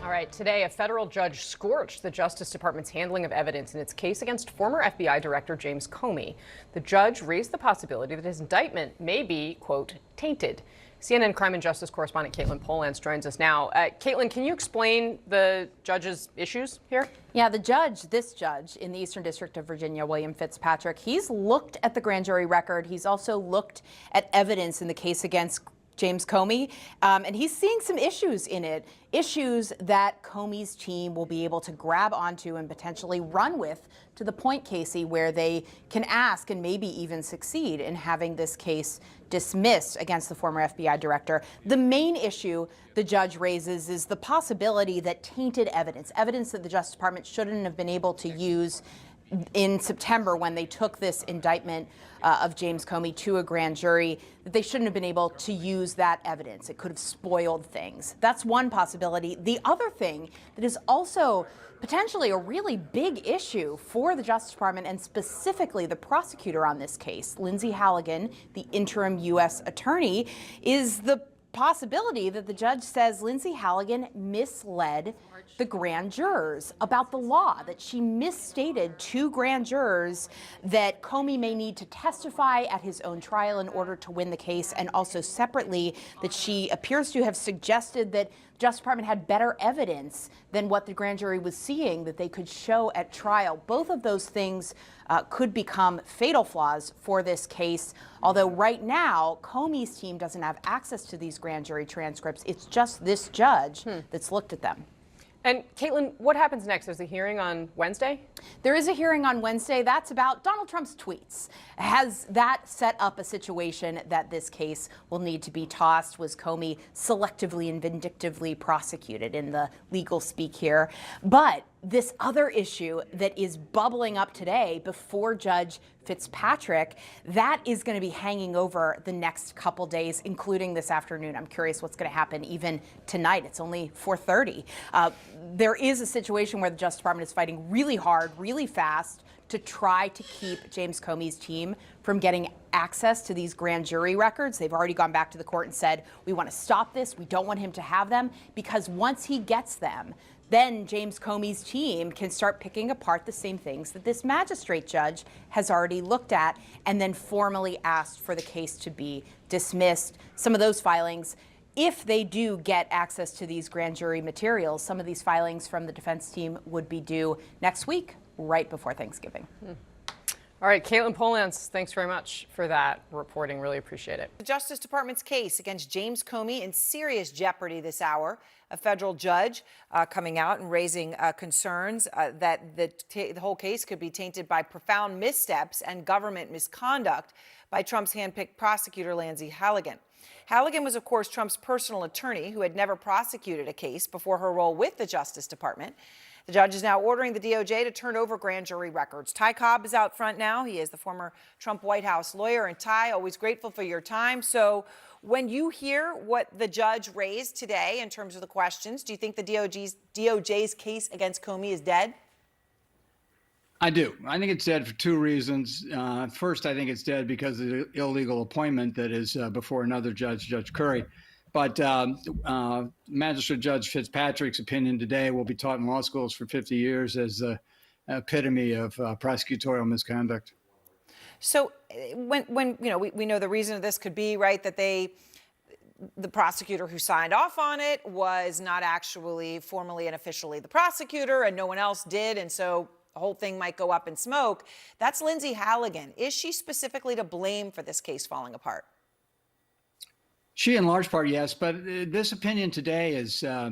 All right, today a federal judge scorched the Justice Department's handling of evidence in its case against former FBI Director James Comey. The judge raised the possibility that his indictment may be, quote, tainted. CNN crime and justice correspondent Caitlin Polans joins us now. Caitlin, can you explain the judge's issues here? Yeah, this judge in the Eastern District of Virginia, William Fitzpatrick, he's looked at the grand jury record. He's also looked at evidence in the case against James Comey, and he's seeing some issues in it, issues that Comey's team will be able to grab onto and potentially run with to the point, Casey, where they can ask and maybe even succeed in having this case dismissed against the former FBI director. The main issue the judge raises is the possibility that tainted evidence that the Justice Department shouldn't have been able to use in September when they took this indictment of James Comey to a grand jury, that they shouldn't have been able to use that evidence. It could have spoiled things. That's one possibility. The other thing that is also potentially a really big issue for the Justice Department and specifically the prosecutor on this case, Lindsay Halligan, the interim U.S. attorney, is the possibility that the judge says Lindsay Halligan misled the grand jurors about the law, that she misstated to grand jurors that Comey may need to testify at his own trial in order to win the case, and also separately that she appears to have suggested that the Justice Department had better evidence than what the grand jury was seeing that they could show at trial. Both of those things could become fatal flaws for this case, although right now Comey's team doesn't have access to these grand jury transcripts. It's just this judge that's looked at them. And Caitlin, what happens next? There's a hearing on Wednesday? There is a hearing on Wednesday. That's about Donald Trump's tweets. Has that set up a situation that this case will need to be tossed? Was Comey selectively and vindictively prosecuted in the legal speak here? But this other issue that is bubbling up today before Judge Fitzpatrick, that is going to be hanging over the next couple days, including this afternoon. I'm curious what's going to happen even tonight. It's only 4:30. There is a situation where the Justice Department is fighting really hard, really fast to try to keep James Comey's team from getting access to these grand jury records. They've already gone back to the court and said, we want to stop this. We don't want him to have them, because once he gets them, then James Comey's team can start picking apart the same things that this magistrate judge has already looked at and then formally asked for the case to be dismissed. Some of those filings, if they do get access to these grand jury materials, some of these filings from the defense team would be due next week, right before Thanksgiving. All right, Caitlin Polans, thanks very much for that reporting. Really appreciate it. The Justice Department's case against James Comey in serious jeopardy this hour. A federal judge coming out and raising concerns that the whole case could be tainted by profound missteps and government misconduct by Trump's handpicked prosecutor, Lindsay Halligan. Halligan was, of course, Trump's personal attorney who had never prosecuted a case before her role with the Justice Department. The judge is now ordering the DOJ to turn over grand jury records. Ty Cobb is out front now. He is the former Trump White House lawyer. And Ty, always grateful for your time. So when you hear what the judge raised today in terms of the questions, do you think the DOJ's case against Comey is dead? I do. I think it's dead for two reasons. First, I think it's dead because of the illegal appointment that is before another judge, Judge Curry. But Magistrate Judge Fitzpatrick's opinion today will be taught in law schools for 50 years as the epitome of prosecutorial misconduct. So when you know, we know the reason of this could be, right, that the prosecutor who signed off on it was not actually formally and officially the prosecutor, and no one else did, and so the whole thing might go up in smoke. That's Lindsay Halligan. Is she specifically to blame for this case falling apart? She, in large part, yes, but this opinion today is, I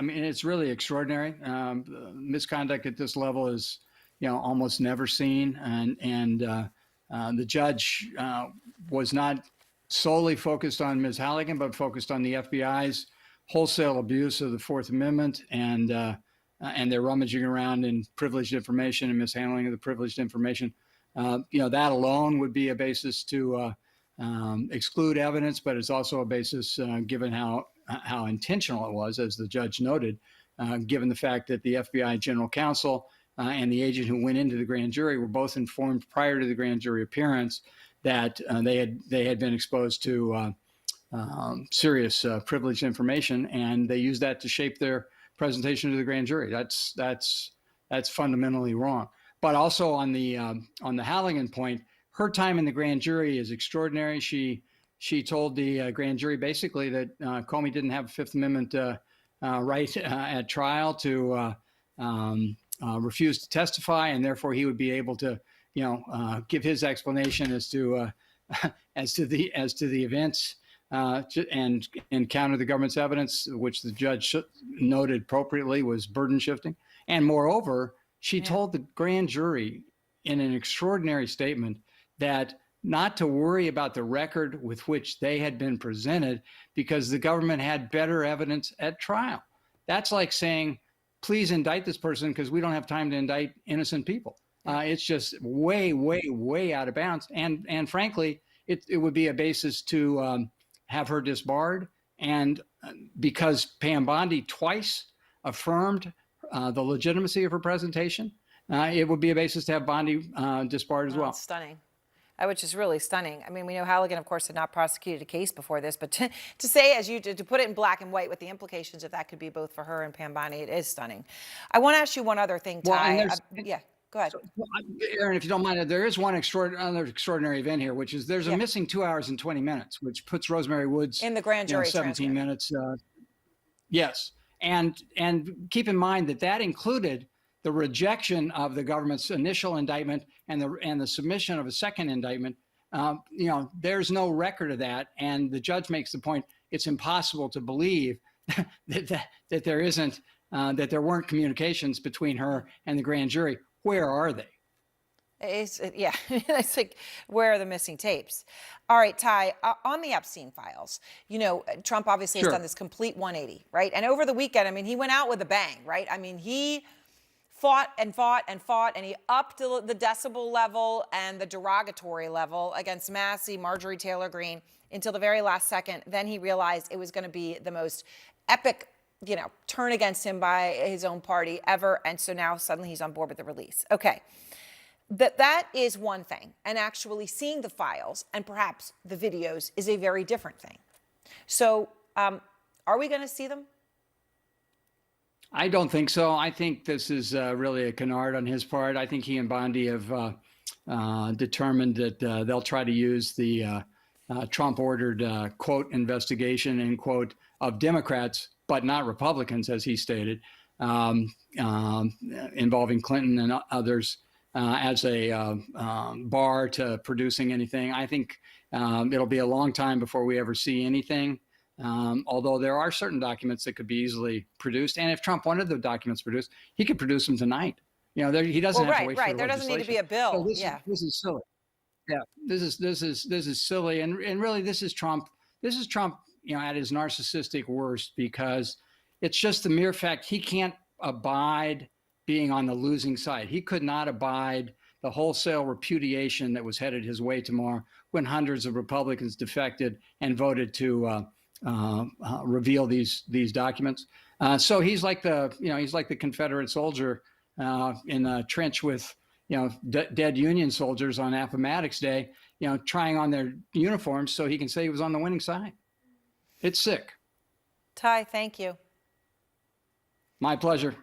mean, it's really extraordinary. Misconduct at this level is, you know, almost never seen, and the judge was not solely focused on Ms. Halligan, but focused on the FBI's wholesale abuse of the Fourth Amendment and their rummaging around in privileged information and mishandling of the privileged information. You know, that alone would be a basis to exclude evidence, but it's also a basis, given how intentional it was, as the judge noted, given the fact that the FBI general counsel and the agent who went into the grand jury were both informed prior to the grand jury appearance that they had been exposed to serious privileged information, and they used that to shape their presentation to the grand jury. That's fundamentally wrong. But also on the Halligan point, her time in the grand jury is extraordinary. She told the grand jury basically that Comey didn't have a Fifth Amendment right at trial to refuse to testify, and therefore he would be able to, give his explanation as to the events and counter the government's evidence, which the judge noted appropriately was burden shifting. And moreover, she told the grand jury in an extraordinary statement that not to worry about the record with which they had been presented because the government had better evidence at trial. That's like saying, please indict this person because we don't have time to indict innocent people. It's just way, way, way out of bounds. And frankly, it would be a basis to have her disbarred. And because Pam Bondi twice affirmed the legitimacy of her presentation, it would be a basis to have Bondi disbarred as well. That's stunning. Which is really stunning. I mean, we know Halligan, of course, had not prosecuted a case before this, but to say, as you to put it in black and white with the implications that that could be both for her and Pam Bondi, it is stunning. I want to ask you one other thing, Ty. Well, yeah, go ahead. Aaron, if you don't mind, there is one other extraordinary event here, which is there's a missing 2 hours and 20 minutes, which puts Rosemary Woods in the grand jury 17 minutes. Yes, and keep in mind that included the rejection of the government's initial indictment and the submission of a second indictment. There's no record of that, and the judge makes the point it's impossible to believe that there weren't communications between her and the grand jury. Where are they? It's like, where are the missing tapes? All right, Ty, on the Epstein files, Trump obviously has done this complete 180, right? And over the weekend, I mean, he went out with a bang, right? I mean, he fought and fought and fought, and he upped the decibel level and the derogatory level against Massey, Marjorie Taylor Greene, until the very last second. Then he realized it was going to be the most epic, turn against him by his own party ever. And so now suddenly he's on board with the release. Okay, that is one thing. And actually seeing the files and perhaps the videos is a very different thing. So are we going to see them? I don't think so. I think this is really a canard on his part. I think he and Bondi have determined that they'll try to use the Trump-ordered, quote, investigation, end quote, of Democrats, but not Republicans, as he stated, involving Clinton and others as a bar to producing anything. I think it'll be a long time before we ever see anything. Although there are certain documents that could be easily produced. And if Trump wanted the documents produced, he could produce them tonight. He doesn't have to wait for Right. There doesn't need to be a bill. So this is silly. Yeah, this is silly. And really, this is Trump. This is Trump, at his narcissistic worst, because it's just the mere fact he can't abide being on the losing side. He could not abide the wholesale repudiation that was headed his way tomorrow when hundreds of Republicans defected and voted to reveal these documents. So he's like the Confederate soldier in a trench with dead Union soldiers on Appomattox Day, trying on their uniforms so he can say he was on the winning side. It's sick. Ty, thank you. My pleasure.